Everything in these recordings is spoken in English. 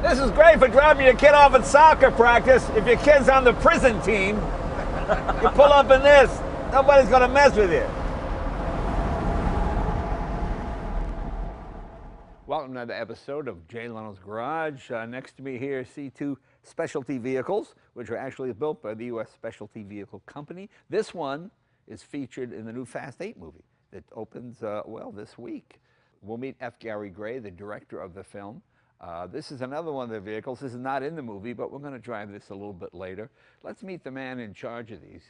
This is great for dropping your kid off at soccer practice. If your kid's on the prison team, you pull up in this. Nobody's going to mess with you. Welcome to another episode of Jay Leno's Garage. Next to me here, see two specialty vehicles, which are actually built by the U.S. Specialty Vehicle Company. This one is featured in the new Fast 8 movie that opens, well, this week. We'll meet F. Gary Gray, the director of the film. This is another one of the vehicles. This is not in the movie, but we're going to drive this a little bit later. Let's meet the man in charge of these,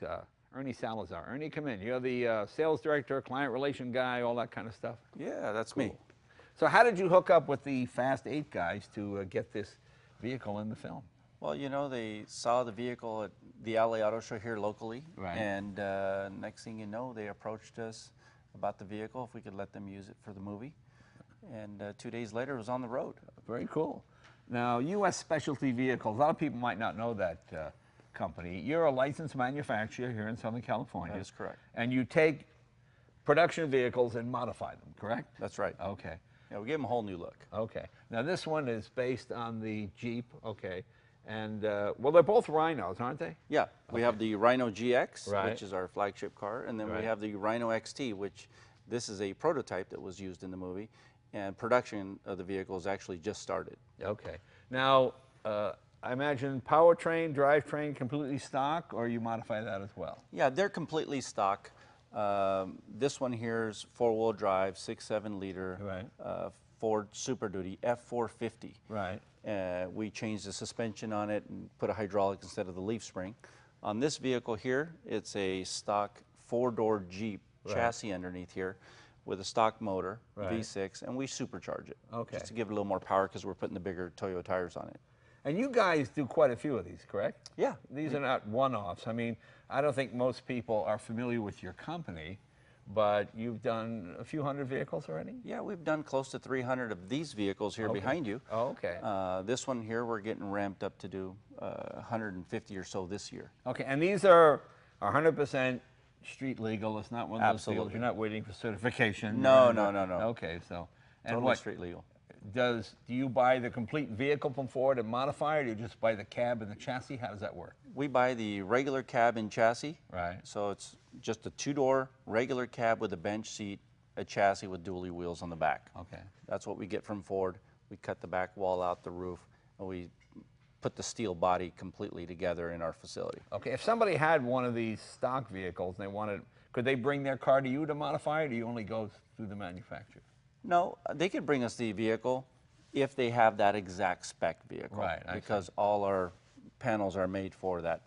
Ernie Salazar. Ernie, come in. You're the sales director, client relation guy, all that kind of stuff. Yeah, that's me. So how did you hook up with the Fast 8 guys to get this vehicle in the film? Well, you know, they saw the vehicle at the LA Auto Show here locally. Right. And next thing you know, they approached us about the vehicle, if we could let them use it for the movie. And 2 days later, it was on the road. Very cool. Now, U.S. Specialty Vehicles, a lot of people might not know that company. You're a licensed manufacturer here in Southern California. That is correct. And you take production vehicles and modify them, correct? That's right. Okay. Yeah, we give them a whole new look. Okay. Now, this one is based on the Jeep, okay. And, well, they're both Rhinos, aren't they? Yeah, we have the Rhino GX, Right. which is our flagship car, and then Right. we have the Rhino XT, which this is a prototype that was used in the movie, and production of the vehicle has actually just started. Okay. Now, I imagine powertrain, drivetrain, completely stock, or you modify that as well? Yeah, they're completely stock. This one here is four-wheel drive, 6.7 liter, Right. Ford Super Duty F450. Right. We changed the suspension on it and put a hydraulic instead of the leaf spring. On this vehicle here, it's a stock four-door Jeep chassis underneath here with a stock motor, V6, and we supercharge it. Okay. Just to give it a little more power because we're putting the bigger Toyo tires on it. And you guys do quite a few of these, correct? Yeah. These are not one-offs. I mean, I don't think most people are familiar with your company, but you've done a few hundred vehicles already? Yeah, we've done close to 300 of these vehicles here behind you. Oh, okay. This one here, we're getting ramped up to do 150 or so this year. Okay, and these are 100% street legal. It's not one of those deals. Absolutely. You're not waiting for certification. No, or no, anything. no, no. Okay, so. And Totally what, street legal. do you buy the complete vehicle from Ford and modify it, or do you just buy the cab and the chassis? How does that work? We buy the regular cab and chassis. Right. So it's just a two-door regular cab with a bench seat, a chassis with dually wheels on the back. Okay. That's what we get from Ford. We cut the back wall out, the roof, and we put the steel body completely together in our facility. Okay, if somebody had one of these stock vehicles and they wanted, could they bring their car to you to modify it, or do you only go through the manufacturer? No, they could bring us the vehicle if they have that exact spec vehicle. Right, I because all our panels are made for that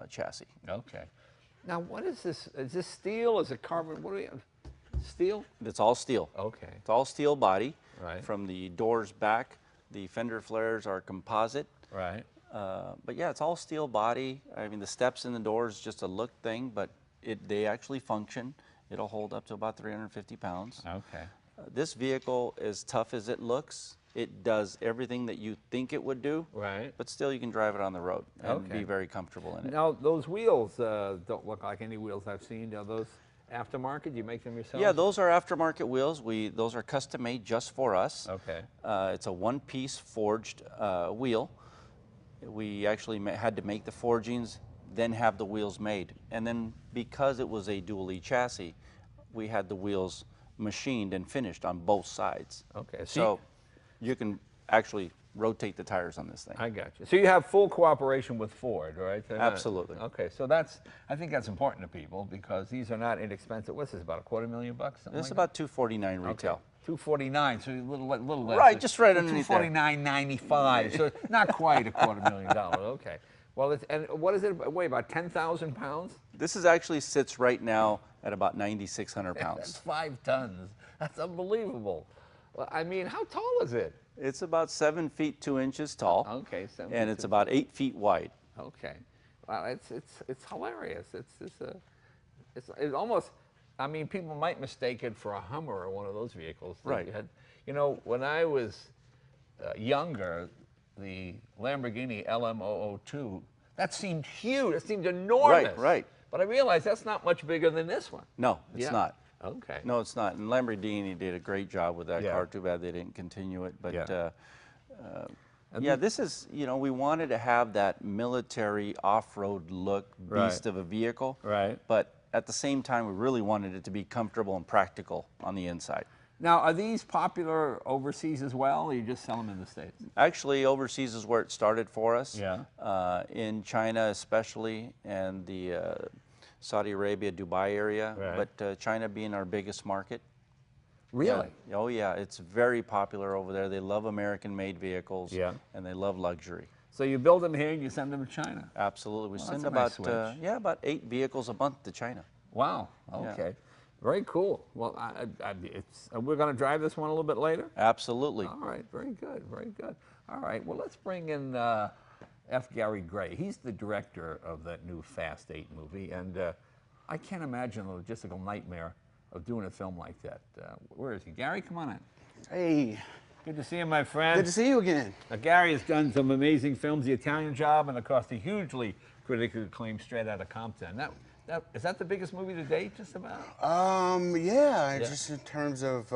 chassis. Okay. Now, what is this? Is this steel? Is it carbon? What do we have? Steel? It's all steel. Okay. It's all steel body. Right. From the doors back, the fender flares are composite. Right. But yeah, it's all steel body. I mean, the steps in the door is just a look thing, but they actually function. It'll hold up to about 350 pounds. Okay. This vehicle, as tough as it looks, it does everything that you think it would do. Right. But still, you can drive it on the road and Okay. be very comfortable in it. Now, those wheels don't look like any wheels I've seen. Are those aftermarket? Do you make them yourself? Yeah, those are aftermarket wheels. Those are custom made just for us. Okay. It's a one-piece forged wheel. We actually had to make the forgings, then have the wheels made. And then because it was a dually chassis, we had the wheels machined and finished on both sides. Okay. So you can actually rotate the tires on this thing. I got you. So you have full cooperation with Ford, right? They're not- Absolutely. Okay, so I think that's important to people because these are not inexpensive. What's this, about $250,000? Something This is like about $249 that? retail. Okay. $249, so a little less. Right, just right underneath there. $249.95, so not quite $250,000. Okay. Well, and what does it weigh? About 10,000 pounds? This is actually sits right now at about 9,600 That's pounds. 5 tons. That's unbelievable. Well, I mean, how tall is it? It's about 7 feet 2 inches tall. Okay, 7 and feet it's 2 about 8 feet wide. Okay, well, it's hilarious. It's almost. I mean, people might mistake it for a Hummer or one of those vehicles. That Right. you had. You know, when I was younger, the Lamborghini LM002, that seemed huge. It seemed enormous. Right, right. But I realized that's not much bigger than this one. No, it's Yeah. not. Okay. No, it's not. And Lamborghini did a great job with that Yeah. car. Too bad they didn't continue it. But Yeah. Yeah, this is, you know, we wanted to have that military off-road look, beast of a vehicle. Right. But at the same time, we really wanted it to be comfortable and practical on the inside. Now, are these popular overseas as well, or you just sell them in the States? Actually, overseas is where it started for us. Yeah. In China especially, and the Saudi Arabia, Dubai area. Right. But China being our biggest market. Really? Yeah. Oh yeah, it's very popular over there. They love American-made vehicles. Yeah. And they love luxury. So you build them here and you send them to China? Absolutely. We send that's a about nice about 8 vehicles a month to China. Wow. Okay. Yeah. Very cool. Well, we're going to drive this one a little bit later? Absolutely. All right. Very good. Very good. All right. Well, let's bring in F. Gary Gray. He's the director of that new Fast 8 movie, and I can't imagine the logistical nightmare of doing a film like that. Where is he? Gary, come on in. Hey. Good to see you, my friend. Good to see you again. Now, Gary has done some amazing films, The Italian Job, and of course the hugely critically acclaimed Straight Outta Compton. Is that the biggest movie to date, just about? Yeah, just in terms of,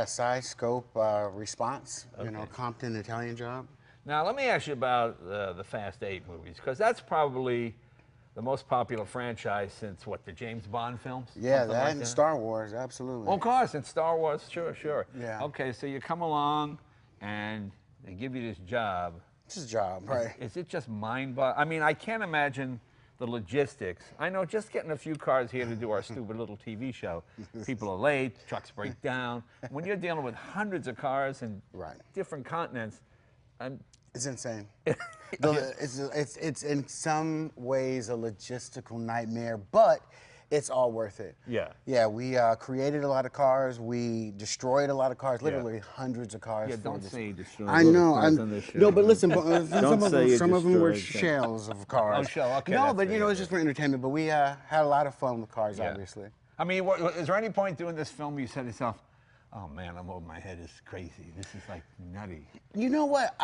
size, scope, response, you know, Compton, Italian Job. Now, let me ask you about the Fast 8 movies, because that's probably the most popular franchise since, what, the James Bond films? Yeah, Something that like and that? Star Wars, absolutely. Oh, of course, and Star Wars, sure, sure. Yeah. Okay, so you come along and they give you this job. It's his job, right? Is it just mind-boggling? I mean, I can't imagine the logistics. I know just getting a few cars here to do our stupid little TV show, people are late, trucks break down. When you're dealing with hundreds of cars in different continents, it's insane. It's in some ways a logistical nightmare, but it's all worth it. Yeah. Yeah, we created a lot of cars. We destroyed a lot of cars, literally hundreds of cars. Yeah, don't say you destroyed. I know. No, but listen, some of them were destroyed. shells of cars. Oh, shell, okay. No, but you know, it's just for entertainment. But we had a lot of fun with cars, obviously. I mean, is there any point doing this film you said to yourself, oh man, I'm over my head is crazy. This is like nutty. You know what?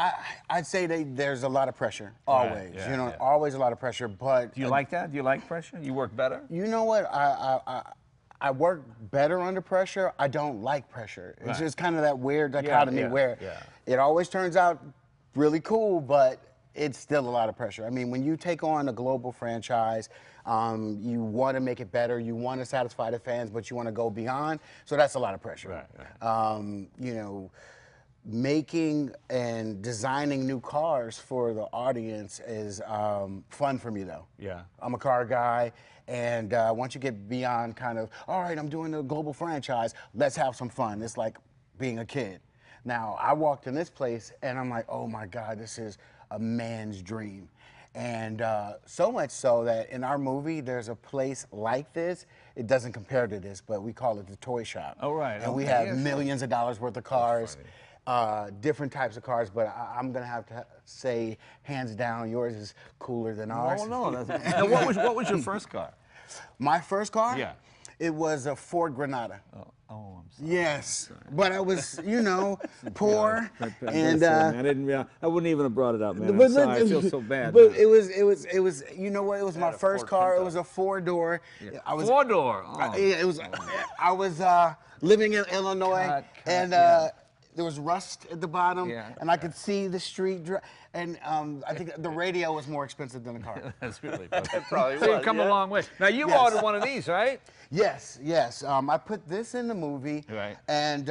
I'd say there's a lot of pressure, always. Yeah, you know, always a lot of pressure. But do you like that? Do you like pressure? You work better? You know what? I work better under pressure. I don't like pressure. It's just kind of that weird dichotomy where it always turns out really cool, but it's still a lot of pressure. I mean, when you take on a global franchise, you want to make it better, you want to satisfy the fans, but you want to go beyond. So that's a lot of pressure. You know, making and designing new cars for the audience is fun for me, though. Yeah. I'm a car guy, and once you get beyond kind of, all right, I'm doing a global franchise, let's have some fun. It's like being a kid. Now, I walked in this place, and I'm like, oh my God, this is a man's dream. And so much so that in our movie, there's a place like this. It doesn't compare to this, but we call it the toy shop. Oh, right. And we have millions of dollars worth of cars, different types of cars, but I'm going to have to say, hands down, yours is cooler than ours. Oh, no. Now, what was your first car? My first car? Yeah. It was a Ford Granada. Oh, I'm sorry. Yes, but I was, you know, poor, and I didn't realize. I wouldn't even have brought it up, man. I'm sorry. I feel so bad. But it was, you know what? It was my first car. It was a 4-door. Yeah. I was 4-door. Oh. Yeah, it was. I was living in Illinois, and there was rust at the bottom, and I could see the street. And I think the radio was more expensive than the car. That's really Probably so you've come a long way. Now you ordered one of these, right? Yes, yes. I put this in the movie, right? And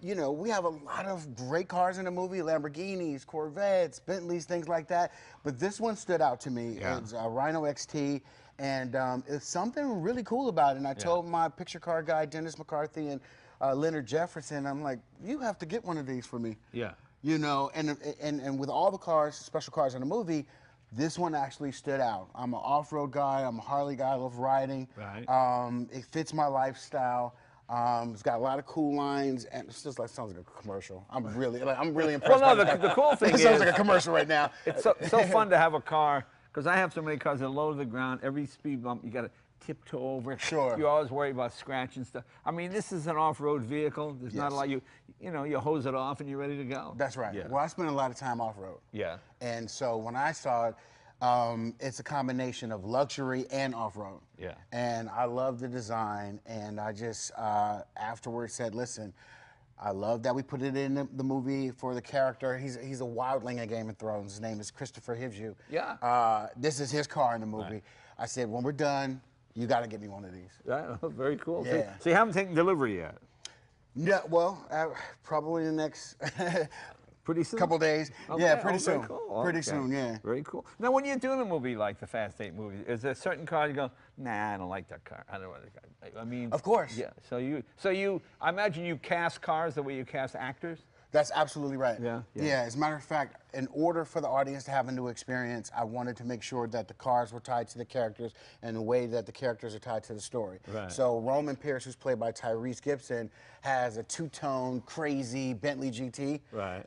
you know, we have a lot of great cars in the movie: Lamborghinis, Corvettes, Bentleys, things like that. But this one stood out to me. It's a Rhino XT, and it's something really cool about it. And I told my picture car guy, Dennis McCarthy, and Leonard Jefferson, I'm like, you have to get one of these for me. Yeah. You know, and with all the cars, special cars in the movie, this one actually stood out. I'm an off-road guy. I'm a Harley guy. I love riding. Right. It fits my lifestyle. It's got a lot of cool lines, and it's just like sounds like a commercial. I'm really impressed. Well, no, the cool thing it sounds like a commercial right now. It's so fun to have a car, because I have so many cars that are low to the ground. Every speed bump, you got to tiptoe over it. Sure. You always worry about scratch and stuff. I mean, this is an off-road vehicle. There's not a lot. You know, you hose it off and you're ready to go. That's right. Yeah. Well, I spent a lot of time off-road. Yeah. And so when I saw it, it's a combination of luxury and off-road. Yeah. And I love the design, and I just afterwards said, listen, I love that we put it in the movie for the character. He's a wildling in Game of Thrones. His name is Christopher Hivju. Yeah. This is his car in the movie. Right. I said, when we're done, you got to get me one of these. Yeah, very cool. Yeah. So you haven't taken delivery yet? No, well, probably in the next Pretty soon? couple days. Okay. Yeah, pretty very soon. cool. Pretty Okay. soon, yeah. Very cool. Now, when you're doing a movie like the Fast 8 movie, is there a certain car you go, nah, I don't like that car. I don't want that car. I mean, Of course. Yeah. I imagine you cast cars the way you cast actors. That's absolutely right. Yeah, yeah. Yeah, as a matter of fact, in order for the audience to have a new experience, I wanted to make sure that the cars were tied to the characters and the way that the characters are tied to the story. Right. So Roman Pierce, who's played by Tyrese Gibson, has a two-tone, crazy Bentley GT. Right.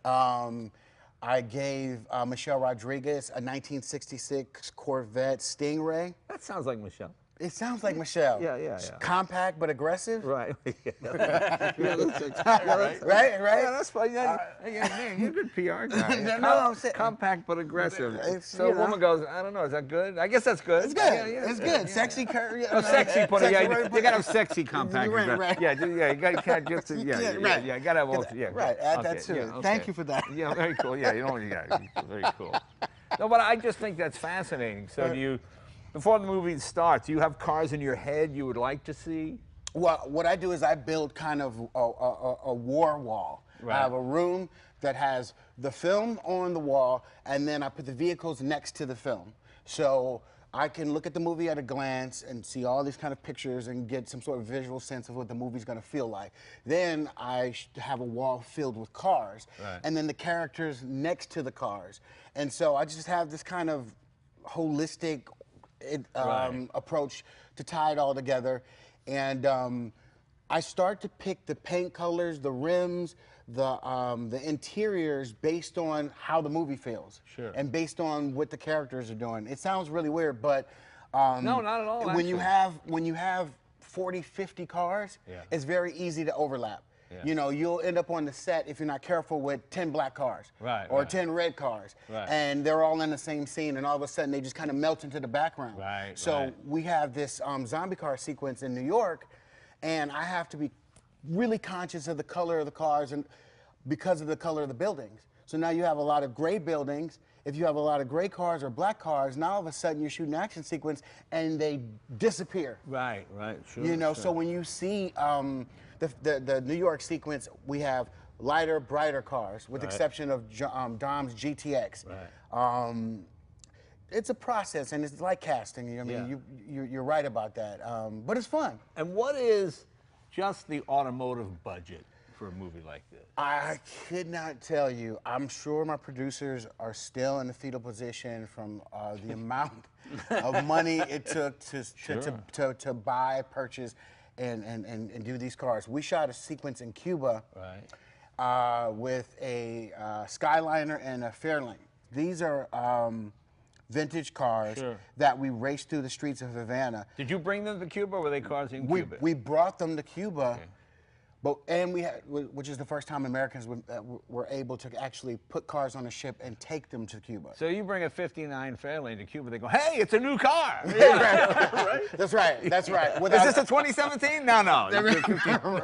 I gave Michelle Rodriguez a 1966 Corvette Stingray. That sounds like Michelle. It sounds like Michelle. Yeah. Compact but aggressive. Right. Yeah, Right. Yeah, that's fine. Yeah, man, you're a good PR guy. No, I'm saying- Compact but aggressive. It's, So you a know. woman goes, I don't know, is that good? I guess that's good. It's good. Yeah, It's good. Sexy curve. Oh, sexy, put it. Yeah, Sexy, you gotta have sexy compact. Right. Yeah, you can't just. Right. Yeah, you gotta have all. Yeah, Right, add that okay, to yeah, it. okay. Thank you for that. Yeah, very cool. Yeah, very cool. No, but I just think that's fascinating. So do you, before the movie starts, do you have cars in your head you would like to see? Well, what I do is I build kind of a war wall. Right. I have a room that has the film on the wall, and then I put the vehicles next to the film. So I can look at the movie at a glance and see all these kind of pictures and get some sort of visual sense of what the movie's going to feel like. Then I have a wall filled with cars, Right. and then the characters next to the cars. And so I just have this kind of holistic approach to tie it all together. And I start to pick the paint colors, the rims, the interiors based on how the movie feels. Sure. And based on what the characters are doing. It sounds really weird, but No, not at all, When you actually. have 40, 50 cars, Yeah. it's very easy to overlap. Yeah. You know, you'll end up on the set if you're not careful with 10 black cars. Right, Or right. 10 red cars. Right. And they're all in the same scene, and all of a sudden they just kind of melt into the background. Right, So right. we have this zombie car sequence in New York, and I have to be really conscious of the color of the cars and because of the color of the buildings. So now you have a lot of gray buildings. If you have a lot of gray cars or black cars, now all of a sudden you're shooting an action sequence and they disappear. Right, sure. You know, sure. so when you see the New York sequence, we have lighter, brighter cars, with the Right. exception of Dom's GTX. Right. It's a process, and it's like casting. I mean, you're right about that. But it's fun. And what is just the automotive budget for a movie like this? I could not tell you. I'm sure my producers are still in the fetal position from the amount of money it took to buy, purchase, and do these cars. We shot a sequence in Cuba with a Skyliner and a Fairlane. These are vintage cars that we raced through the streets of Havana. Did you bring them to Cuba, or were they cars in Cuba? We brought them to Cuba, and we had, which is the first time Americans were able to actually put cars on a ship and take them to Cuba. So you bring a '59 Fairlane to Cuba, they go, "Hey, it's a new car!" Right? That's right. That's right. Is this a 2017? No.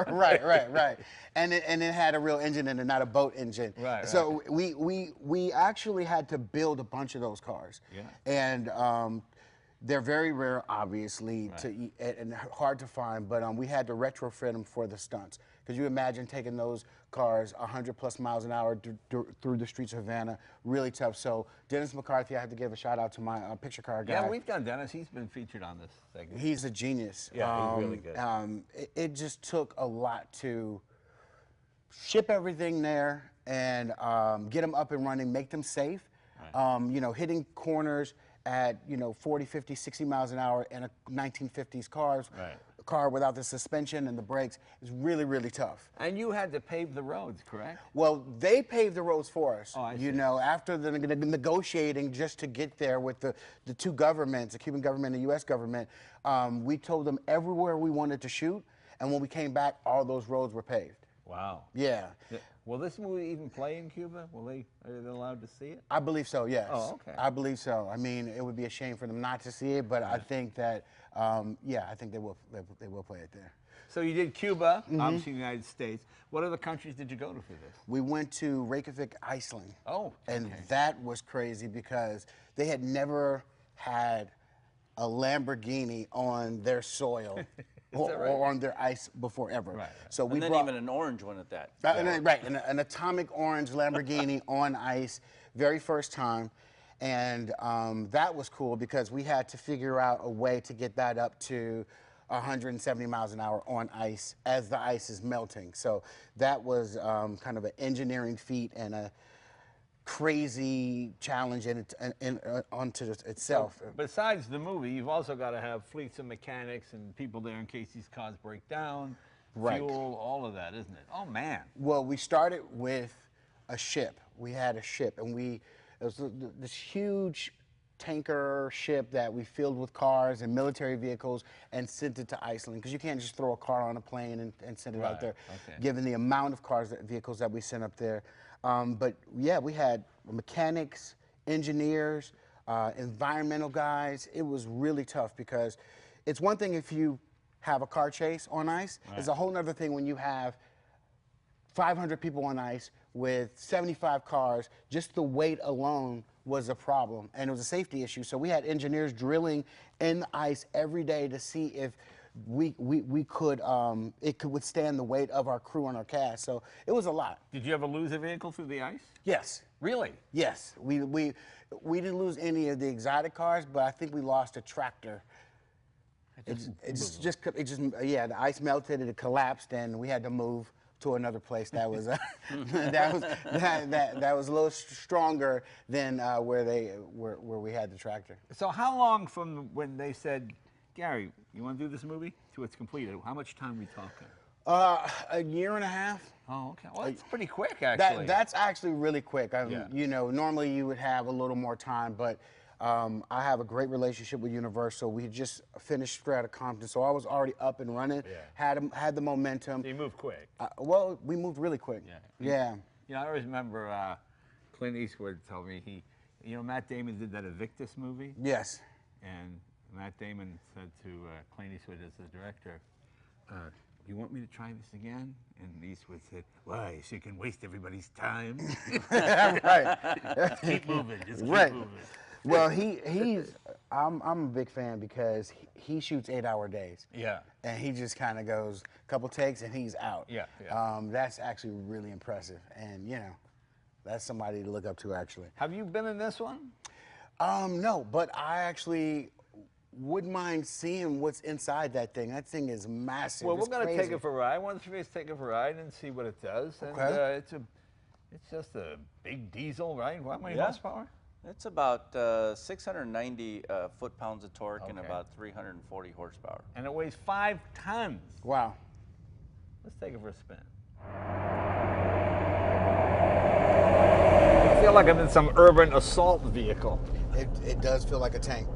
Right. And it had a real engine in it, not a boat engine. Right. So we actually had to build a bunch of those cars. Yeah. And they're very rare, obviously, and hard to find. But we had to retrofit them for the stunts. Could you imagine taking those cars 100+ miles an hour through the streets of Havana? Really tough. So Dennis McCarthy, I have to give a shout out to my picture car guy. Yeah, we've done Dennis. He's been featured on this segment. He's a genius. Yeah, he's really good. It just took a lot to ship everything there and get them up and running, make them safe. You know, hitting corners at 40, 50, 60 miles an hour in a 1950s car without the suspension and the brakes is really, really tough. And you had to pave the roads, correct? Well, they paved the roads for us. Oh, I see. You know, after the negotiating just to get there with the two governments, the Cuban government and the U.S. government, we told them everywhere we wanted to shoot, and when we came back, all those roads were paved. Wow. Yeah. Will this movie even play in Cuba? Are they allowed to see it? I believe so, yes. Oh, okay. I believe so. I mean, it would be a shame for them not to see it, but I think that, I think they will play it there. So you did Cuba, obviously the United States. What other countries did you go to for this? We went to Reykjavik, Iceland. Oh, and that was crazy because they had never had a Lamborghini on their soil or on their ice before ever. Right. So we and then brought, even an orange one at that. right, an atomic orange Lamborghini on ice, very first time. And that was cool because we had to figure out a way to get that up to 170 miles an hour on ice as the ice is melting. So that was kind of an engineering feat and a crazy challenge onto itself. So, besides the movie, you've also got to have fleets of mechanics and people there in case these cars break down, fuel, all of that, isn't it? Oh, man. Well, we started with a ship. We had a ship, and it was this huge tanker ship that we filled with cars and military vehicles and sent it to Iceland, because you can't just throw a car on a plane and send it out there, given the amount of vehicles that we sent up there. But yeah, we had mechanics, engineers, environmental guys. It was really tough because it's one thing if you have a car chase on ice. It's a whole other thing when you have 500 people on ice with 75 cars. Just the weight alone was a problem, and it was a safety issue. So we had engineers drilling in the ice every day to see if we could it could withstand the weight of our crew and our cast. So it was a lot. Did you ever lose a vehicle through the ice? Yes. Really? Yes. We didn't lose any of the exotic cars, but I think we lost a tractor. The ice melted and it collapsed, and we had to move to another place that was that was a little stronger than where we had the tractor. So how long from when they said, Gary, you want to do this movie, to it's completed? How much time are we talking? A year and a half. Oh, okay. Well, it's pretty quick, actually. That's actually really quick. You know, normally you would have a little more time, but I have a great relationship with Universal. We just finished straight out of Compton, so I was already up and running. Had the momentum. So you moved quick. Well, we moved really quick. Yeah. You know, I always remember Clint Eastwood told me Matt Damon did that Evictus movie. Yes. And Matt Damon said to Clint Eastwood as the director, you want me to try this again? And Eastwood said, why, so you can waste everybody's time? Right. Keep moving, just keep moving. Well, I'm a big fan because he shoots 8-hour days. Yeah. And he just kind of goes a couple takes and he's out. Yeah. That's actually really impressive. And, you know, that's somebody to look up to, actually. Have you been in this one? No, but I actually wouldn't mind seeing what's inside that thing. That thing is massive. Well, we're going to take it for a ride. Why don't you take it for a ride and see what it does? And it's just a big diesel, right? How many horsepower? It's about 690 foot-pounds of torque and about 340 horsepower. And it weighs 5 tons. Wow. Let's take it for a spin. I feel like I'm in some urban assault vehicle. It does feel like a tank.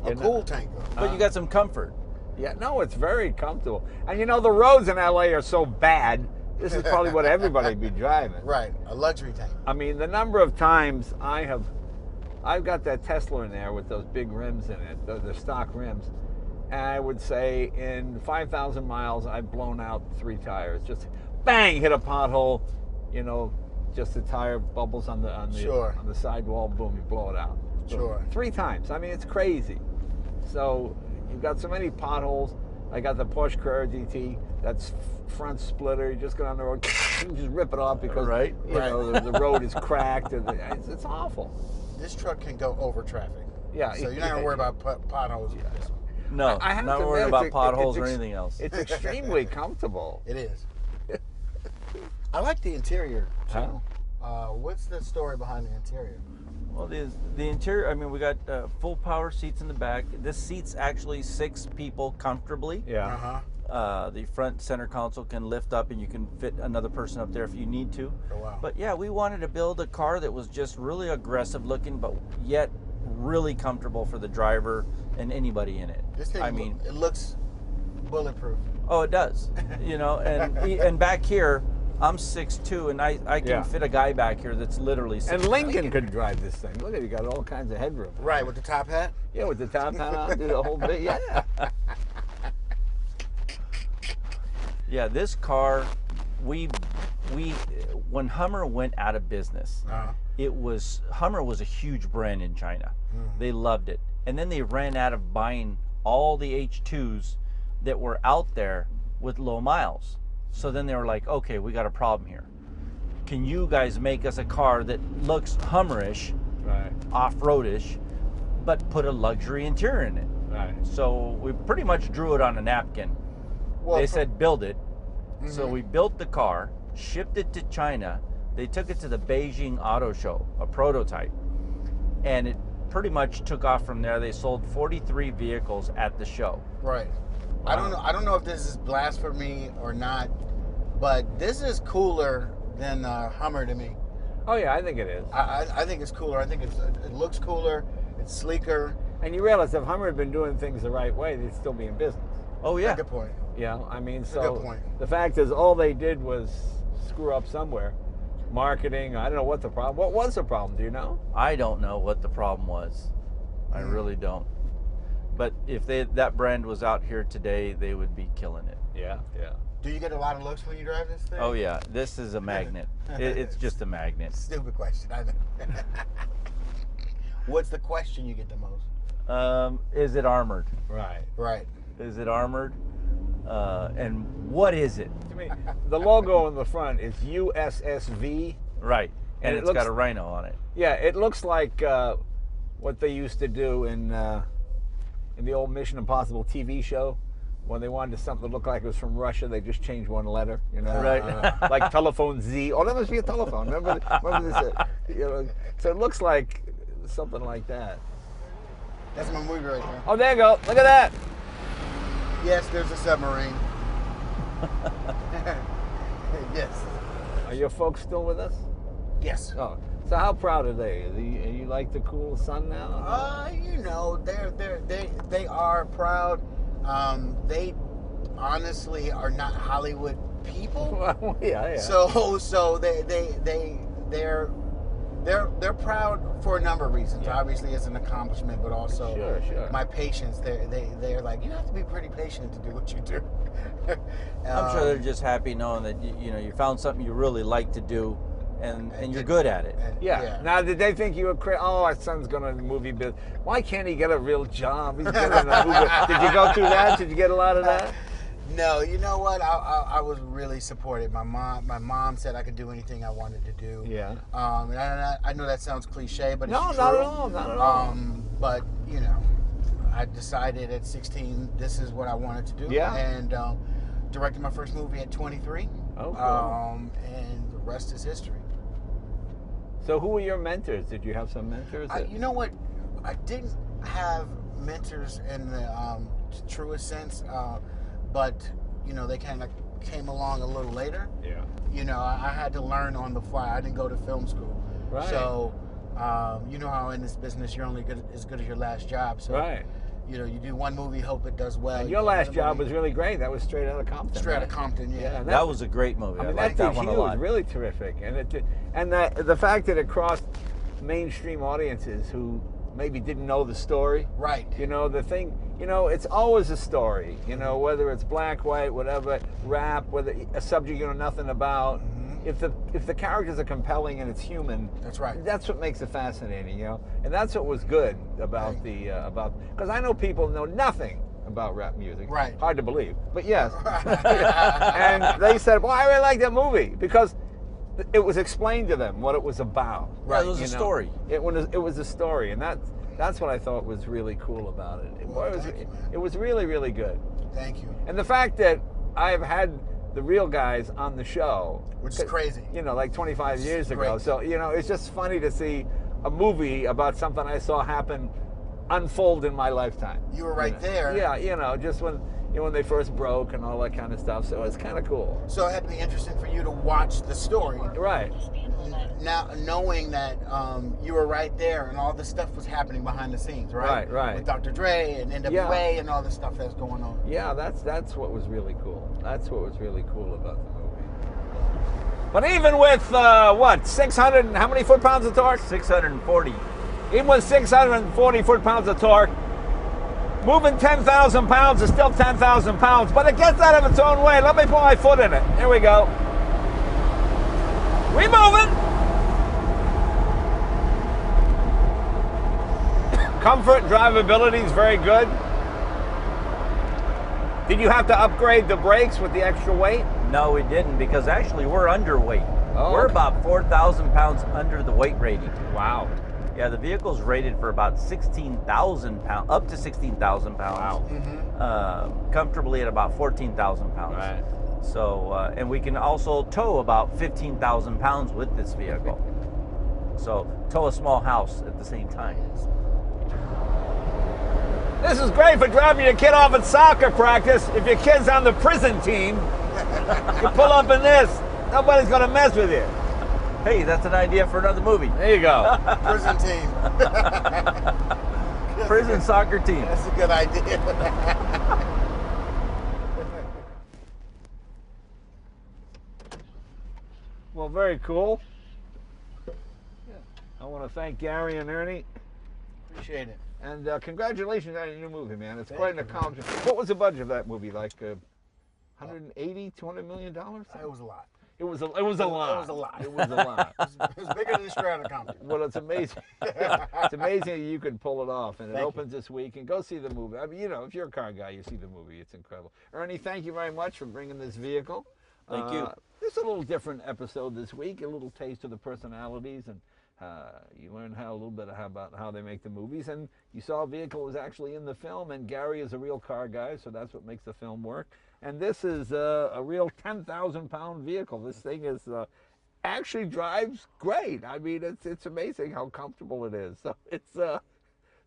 A cool tank, though. But you got some comfort. Yeah, no, it's very comfortable. And you know, the roads in LA are so bad, this is probably what everybody would be driving. Right, a luxury tank. I mean, the number of times I've got that Tesla in there with those big rims in it, the stock rims. And I would say in 5,000 miles, I've blown out 3 tires. Just bang, hit a pothole, you know, just the tire bubbles on the sidewall, boom, you blow it out. Sure. 3 times. I mean, it's crazy. So you've got so many potholes. I got the Porsche Carrera GT, that's front splitter. You just go down the road, you just rip it off because you know, the road is cracked. And it's awful. This truck can go over traffic. Yeah. So you're not going to worry about potholes with this one. No, not worrying about potholes or anything else. It's extremely comfortable. It is. I like the interior, too. Huh? What's the story behind the interior? Well, the interior, I mean, we got full power seats in the back. This seats actually 6 people comfortably. Yeah. The front center console can lift up and you can fit another person up there if you need to. Oh, wow. But yeah, we wanted to build a car that was just really aggressive looking, but yet really comfortable for the driver and anybody in it. This thing, I mean, it looks bulletproof. Oh, it does. You know, and back here, I'm 6'2", and I can fit a guy back here that's literally 6'2". And Lincoln could drive this thing. Look at it, you got all kinds of headroom. Right, with the top hat? Yeah, with the top hat on, do the whole bit, yeah. Yeah, this car, we when Hummer went out of business, Hummer was a huge brand in China. They loved it, and then they ran out of buying all the H2s that were out there with low miles. So then they were like, okay, we got a problem here. Can you guys make us a car that looks Hummerish, off-roadish, but put a luxury interior in it? So we pretty much drew it on a napkin. Well, they said build it. So we built the car, shipped it to China. They took it to the Beijing Auto Show, a prototype, and it pretty much took off from there. They sold 43 vehicles at the show. Right. Wow. I don't know if this is blasphemy or not, but this is cooler than Hummer to me. Oh yeah, I think it is. I think it's cooler. I think it looks cooler. It's sleeker. And you realize if Hummer had been doing things the right way, they'd still be in business. Oh yeah. Good point. Yeah, I mean, Good so point. The fact is, all they did was screw up somewhere. Marketing, I don't know what the problem. What was the problem? Do you know? I don't know what the problem was. I really don't. But if that brand was out here today, they would be killing it. Yeah, yeah. Do you get a lot of looks when you drive this thing? Oh yeah, this is a magnet. It's just a magnet. Stupid question. I know. What's the question you get the most? Is it armored? Right. Is it armored? And what is it? To me, the logo on the front is USSV. Right, and it's got a rhino on it. Yeah, it looks like what they used to do in the old Mission Impossible TV show. When they wanted something to look like it was from Russia, they just changed one letter, you know, right? Like telephone Z. Oh, that must be a telephone. Remember this? You know, so it looks like something like that. That's my movie right there. Oh, there you go. Look at that. Yes, there's a submarine. Yes. Are your folks still with us? Yes. Oh, so how proud are they? Are you like the cool son now? You know, they are proud. They honestly are not Hollywood people. Well, yeah. So they're proud for a number of reasons. Yeah. Obviously, it's an accomplishment, but also sure. my patience. They're like, you have to be pretty patient to do what you do. I'm sure they're just happy knowing that you found something you really like to do, and you're good at it. Yeah. Now, did they think you were crazy? Oh, our son's going to the movie business. Why can't he get a real job? He's getting a movie. Did you go through that? Did you get a lot of that? No, you know what? I was really supportive. My mom said I could do anything I wanted to do. Yeah. And I know that sounds cliche, but it's true. Not at all. But I decided at 16 this is what I wanted to do. Yeah. And directed my first movie at 23. Oh, cool. And the rest is history. So who were your mentors? Did you have some mentors? You know what? I didn't have mentors in the truest sense, but they kind of came along a little later. Yeah. I had to learn on the fly. I didn't go to film school. Right. So, you know how in this business you're only as good as your last job. So, right. You do one movie, hope it does well. And your last job was really great. That was Straight Outta Compton. Straight Outta Compton, yeah. And that was a great movie. I mean, liked that one a lot. Really terrific, and the fact that it crossed mainstream audiences who maybe didn't know the story. Right. The thing. It's always a story. Whether it's black, white, whatever, rap, whether a subject you know nothing about. If the characters are compelling and it's human, that's right. That's what makes it fascinating, and that's what was good about because I know people know nothing about rap music. Right. Hard to believe, but yes. And they said, "Well, I really like that movie because it was explained to them what it was about." Right. It was a story. It was a story, and that's what I thought was really cool about it. It was really, really good. Thank you. And the fact that I've had the real guys on the show, which is crazy, like 25 years ago. So it's just funny to see a movie about something I saw happen unfold in my lifetime. You were right there. Yeah, just when they first broke and all that kind of stuff. So it's kind of cool. So it had to be interesting for you to watch the story, right? Now knowing that you were right there and all this stuff was happening behind the scenes, right? Right. With Dr. Dre and NWA and all the stuff that's going on. Yeah, that's what was really cool. That's what was really cool about the movie. But even with 600 and how many foot-pounds of torque? 640. Even with 640 foot-pounds of torque, Moving 10,000 pounds is still 10,000 pounds, but it gets out of its own way. Let me put my foot in it. Here we go. We moving. Comfort, drivability is very good. Did you have to upgrade the brakes with the extra weight? No, we didn't, because actually we're underweight. Oh, we're okay. about 4,000 pounds under the weight rating. Wow. Yeah, the vehicle's rated for about 16,000 pounds, up to 16,000 pounds. Wow. Comfortably at about 14,000 pounds. Right. So, and we can also tow about 15,000 pounds with this vehicle. So, tow a small house at the same time. This is great for dropping your kid off at soccer practice. If your kid's on the prison team, you pull up in this. Nobody's going to mess with you. Hey, that's an idea for another movie. There you go. Prison team. Prison soccer team. That's a good idea. Well, very cool. I want to thank Gary and Ernie. Appreciate it. And congratulations on your new movie, man. It's quite an accomplishment. What was the budget of that movie? Like 180, $200 million? It was a lot. It was a lot. It was a lot. It was a lot. It was bigger than the Strata Company. Well, it's amazing. It's amazing you can pull it off. And it opens this week. And go see the movie. I mean, you know, if you're a car guy, you see the movie. It's incredible. Ernie, thank you very much for bringing this vehicle. Thank you. It's a little different episode this week. A little taste of the personalities, and you learn a little bit about how they make the movies. And you saw a vehicle was actually in the film. And Gary is a real car guy, so that's what makes the film work. And this is a real 10,000-pound vehicle. This thing is actually drives great. I mean, it's amazing how comfortable it is. So it's this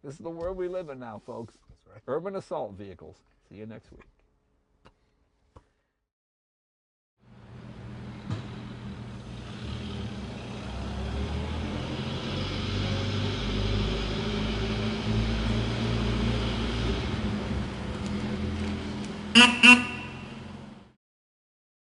is the world we live in now, folks. That's right. Urban assault vehicles. See you next week. Mm-hmm.